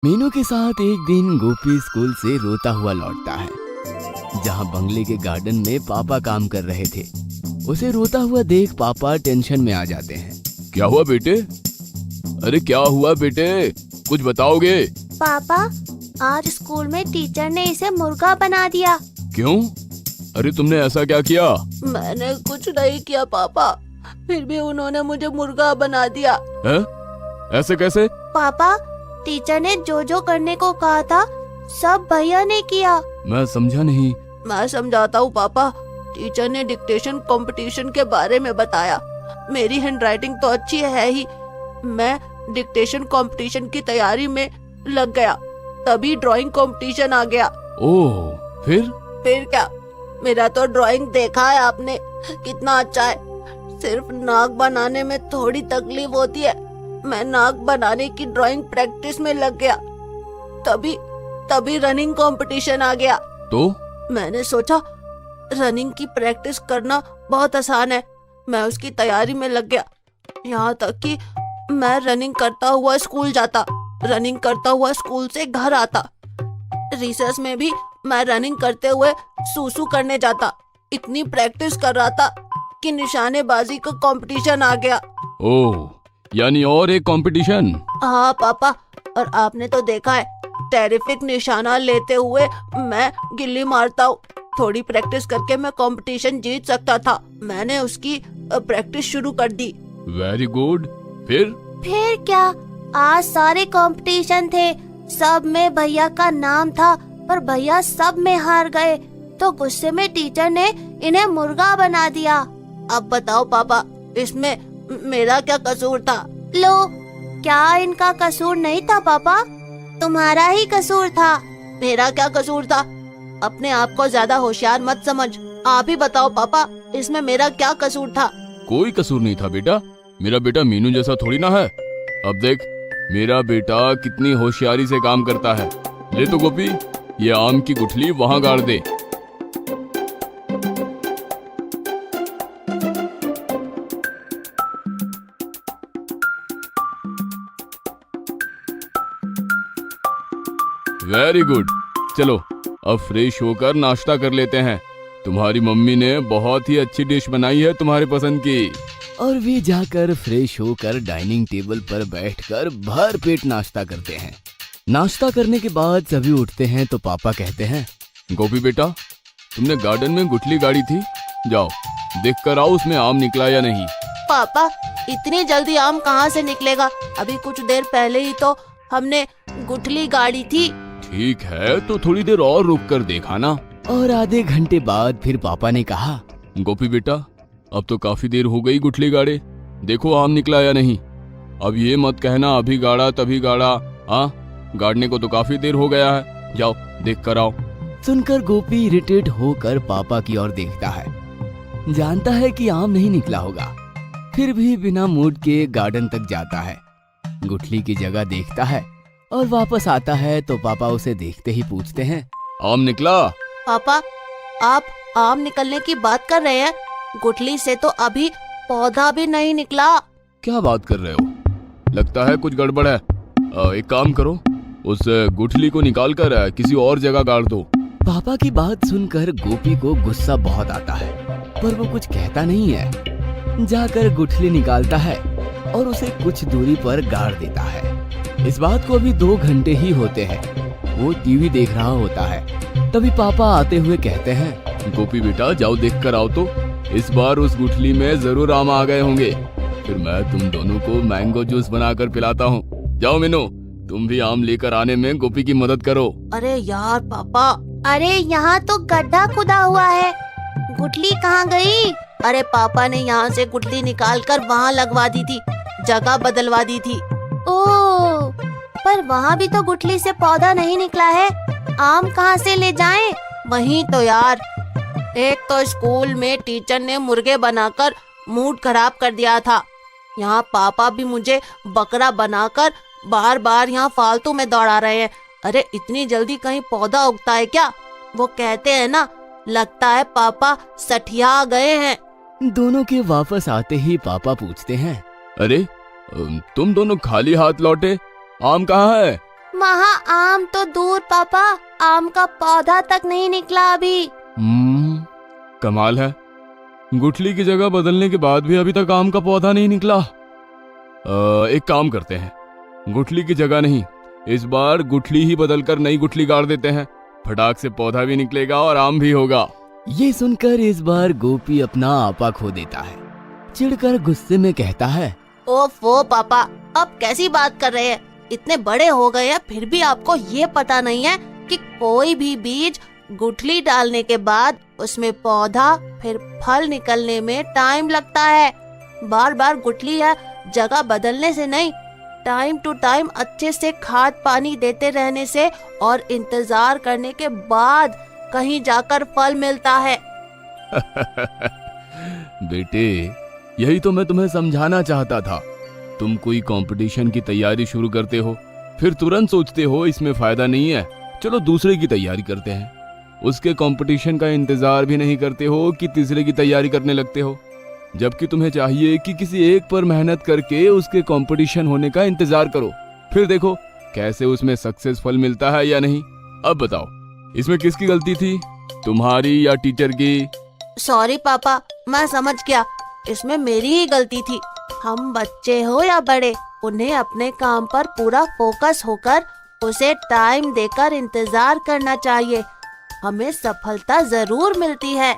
मीनू के साथ एक दिन गोपी स्कूल से रोता हुआ लौटता है। जहां बंगले के गार्डन में पापा काम कर रहे थे, उसे रोता हुआ देख पापा टेंशन में आ जाते हैं। क्या हुआ बेटे? अरे क्या हुआ बेटे, कुछ बताओगे? पापा, आज स्कूल में टीचर ने इसे मुर्गा बना दिया। क्यों? अरे तुमने ऐसा क्या किया? मैंने कुछ नहीं किया पापा, फिर भी उन्होंने मुझे मुर्गा बना दिया। है? ऐसे कैसे? पापा, टीचर ने जो जो करने को कहा था सब भैया ने किया। मैं समझा नहीं। मैं समझाता हूँ पापा। टीचर ने डिक्टेशन कंपटीशन के बारे में बताया। मेरी हैंडराइटिंग तो अच्छी है ही, मैं डिक्टेशन कंपटीशन की तैयारी में लग गया, तभी ड्राइंग कंपटीशन आ गया। ओह, फिर क्या, मेरा तो ड्राइंग देखा है आपने, कितना अच्छा है। सिर्फ नाक बनाने में थोड़ी तकलीफ होती है। मैं नाक बनाने की ड्राइंग प्रैक्टिस में लग गया, तभी रनिंग कंपटीशन आ गया। तो मैंने सोचा रनिंग की प्रैक्टिस करना बहुत आसान है, मैं उसकी तैयारी में लग गया। यहाँ तक कि मैं रनिंग करता हुआ स्कूल जाता, रनिंग करता हुआ स्कूल से घर आता। रिसेस में भी मैं रनिंग करते हुए सूसू करने जाता। इतनी प्रैक्टिस कर रहा था कि निशानेबाजी का कंपटीशन आ गया। ओह, यानी और एक कंपटीशन? हाँ पापा, और आपने तो देखा है, टेरिफिक निशाना लेते हुए मैं गिल्ली मारता हूँ। थोड़ी प्रैक्टिस करके मैं कंपटीशन जीत सकता था। मैंने उसकी प्रैक्टिस शुरू कर दी। Very good. फिर क्या, आज सारे कंपटीशन थे, सब में भैया का नाम था, पर भैया सब में हार गए, तो गुस्से में टीचर ने इन्हें मुर्गा बना दिया। अब बताओ पापा, इसमें मेरा क्या कसूर था? लो, क्या इनका कसूर नहीं था पापा, तुम्हारा ही कसूर था। मेरा क्या कसूर था? अपने आप को ज्यादा होशियार मत समझ। आप ही बताओ पापा, इसमें मेरा क्या कसूर था? कोई कसूर नहीं था बेटा। मेरा बेटा मीनू जैसा थोड़ी ना है। अब देख, मेरा बेटा कितनी होशियारी से काम करता है। ले तो गोपी, ये आम की गुठली वहाँ गाड़ दे। Very good. चलो अब फ्रेश होकर नाश्ता कर लेते हैं। तुम्हारी मम्मी ने बहुत ही अच्छी डिश बनाई है तुम्हारे पसंद की। और वे जाकर फ्रेश होकर डाइनिंग टेबल पर बैठकर भर पेट नाश्ता करते हैं। नाश्ता करने के बाद सभी उठते हैं तो पापा कहते हैं, गोपी बेटा, तुमने गार्डन में गुठली गाड़ी थी, जाओ देख कर आओ उसमें आम निकला या नहीं। पापा, इतनी जल्दी आम कहाँ से निकलेगा? अभी कुछ देर पहले ही तो हमने गुठली गाड़ी थी। ठीक है, तो थोड़ी देर और रुक कर देखा ना। और आधे घंटे बाद फिर पापा ने कहा, गोपी बेटा, अब तो काफी देर हो गई गुठली गाड़े, देखो आम निकला या नहीं। अब ये मत कहना अभी गाड़ा तभी गाड़ा। हाँ, गाड़ने को तो काफी देर हो गया है, जाओ देख कर आओ। सुनकर गोपी इरिटेट होकर पापा की ओर देखता है। जानता है कि आम नहीं निकला होगा, फिर भी बिना मूड के गार्डन तक जाता है, गुठली की जगह देखता है और वापस आता है तो पापा उसे देखते ही पूछते हैं, आम निकला? पापा, आप आम निकलने की बात कर रहे हैं? गुठली से तो अभी पौधा भी नहीं निकला। क्या बात कर रहे हो? लगता है कुछ गड़बड़ है। एक काम करो, उस गुठली को निकाल कर किसी और जगह गाड़ दो। पापा की बात सुनकर गोपी को गुस्सा बहुत आता है, पर वो कुछ कहता नहीं है। जाकर गुठली निकालता है और उसे कुछ दूरी पर गाड़ देता है। इस बात को अभी 2 घंटे ही होते हैं। वो टीवी देख रहा होता है, तभी पापा आते हुए कहते हैं, गोपी बेटा, जाओ देख कर आओ तो, इस बार उस गुठली में जरूर आम आ गए होंगे। फिर मैं तुम दोनों को मैंगो जूस बनाकर पिलाता हूँ। जाओ मीनू, तुम भी आम लेकर आने में गोपी की मदद करो। अरे यार पापा, अरे यहाँ तो गड्ढा खुदा हुआ है, गुठली कहाँ गई? अरे पापा ने यहाँ से गुठली निकाल कर वहाँ लगवा दी थी, जगह बदलवा दी थी। ओह, पर वहाँ भी तो गुठली से पौधा नहीं निकला है, आम कहाँ से ले जाएं? वहीं तो यार, एक तो स्कूल में टीचर ने मुर्गे बनाकर मूड खराब कर दिया था, यहाँ पापा भी मुझे बकरा बनाकर बार बार यहाँ फालतू में दौड़ा रहे हैं। अरे इतनी जल्दी कहीं पौधा उगता है क्या? वो कहते हैं ना, लगता है पापा सठिया गए हैं। दोनों के वापस आते ही पापा पूछते हैं, अरे तुम दोनों खाली हाथ लौटे, आम कहाँ है? वहाँ आम तो दूर पापा, आम का पौधा तक नहीं निकला अभी। कमाल है, गुठली की जगह बदलने के बाद भी अभी तक आम का पौधा नहीं निकला। एक काम करते हैं, गुठली की जगह नहीं, इस बार गुठली ही बदलकर नई गुठली गाड़ देते हैं। फटाक से पौधा भी निकलेगा और आम भी होगा। ये सुनकर इस बार गोपी अपना आपा खो देता है। चिढ़कर गुस्से में कहता है, ओफो पापा, अब कैसी बात कर रहे हैं? इतने बड़े हो गए हैं फिर भी आपको ये पता नहीं है कि कोई भी बीज गुठली डालने के बाद उसमें पौधा फिर फल निकलने में टाइम लगता है। बार बार गुठली या जगह बदलने से नहीं, टाइम टू टाइम अच्छे से खाद पानी देते रहने से और इंतजार करने के बाद कहीं जाकर फल मिलता है। बेटे, यही तो मैं तुम्हें समझाना चाहता था। तुम कोई कंपटीशन की तैयारी शुरू करते हो, फिर तुरंत सोचते हो इसमें फायदा नहीं है, चलो दूसरे की तैयारी करते हैं। उसके कंपटीशन का इंतजार भी नहीं करते हो कि तीसरे की तैयारी करने लगते हो, जबकि तुम्हें चाहिए कि किसी एक पर मेहनत करके उसके कंपटीशन होने का इंतजार करो, फिर देखो कैसे उसमें सक्सेसफुल मिलता है या नहीं। अब बताओ, इसमें किसकी गलती थी, तुम्हारी या टीचर की? सॉरी पापा, मैं समझ गया, इसमें मेरी ही गलती थी। हम बच्चे हो या बड़े, उन्हें अपने काम पर पूरा फोकस होकर उसे टाइम देकर इंतजार करना चाहिए। हमें सफलता जरूर मिलती है।